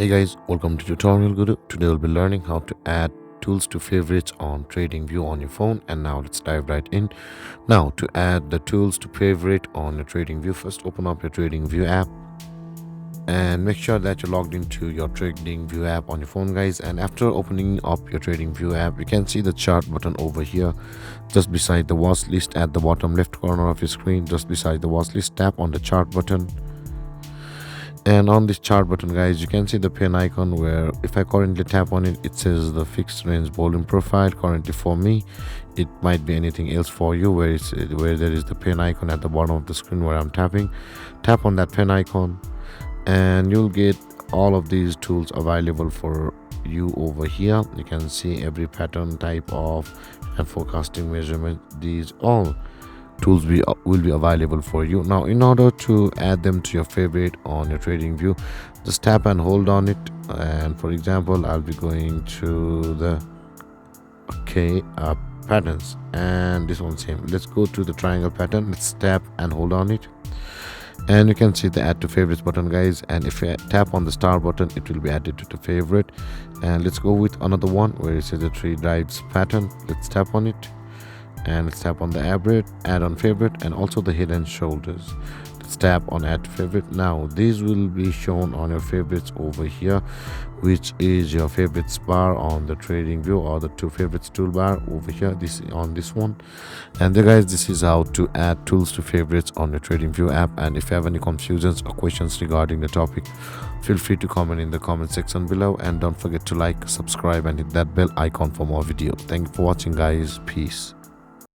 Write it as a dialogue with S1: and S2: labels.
S1: Hey guys, welcome to Tutorial Guru. Today we'll be learning how to add tools to favorites on TradingView on your phone. And now let's dive right in. Now to add the tools to favorite on your TradingView, first open up your TradingView app and make sure that you're logged into your TradingView app on your phone, guys. And after opening up your TradingView app, you can see the chart button over here just beside the watch list at the bottom left corner of your screen. Just beside the watch list, tap on the chart button. And on this chart button, guys, you can see the pen icon where if I currently tap on it, it says the fixed range volume profile. Currently for me, it might be anything else for you where there is the pen icon at the bottom of the screen where I'm tapping. Tap on that pen icon and you'll get all of these tools available for you over here. You can see every pattern type of and forecasting measurement. These all tools will be available for you. Now in order to add them to your favorite on your TradingView, just tap and hold on it. And for example, I'll be going to the patterns, and this one same. Let's go to the triangle pattern. Let's tap and hold on it, and you can see the add to favorites button, guys. And if you tap on the star button, it will be added to the favorite. And let's go with another one where it says the three drives pattern. Let's tap on it and let's tap on the average, add on favorite, and also the head and shoulders. Let's tap on add to favorite. Now these will be shown on your favorites over here, which is your favorites bar on the TradingView, or the two favorites toolbar over here, this on this one. And there, guys, this is how to add tools to favorites on your TradingView app. And if you have any confusions or questions regarding the topic, feel free to comment in the comment section below, and don't forget to like, subscribe, and hit that bell icon for more video. Thank you for watching, guys. Peace.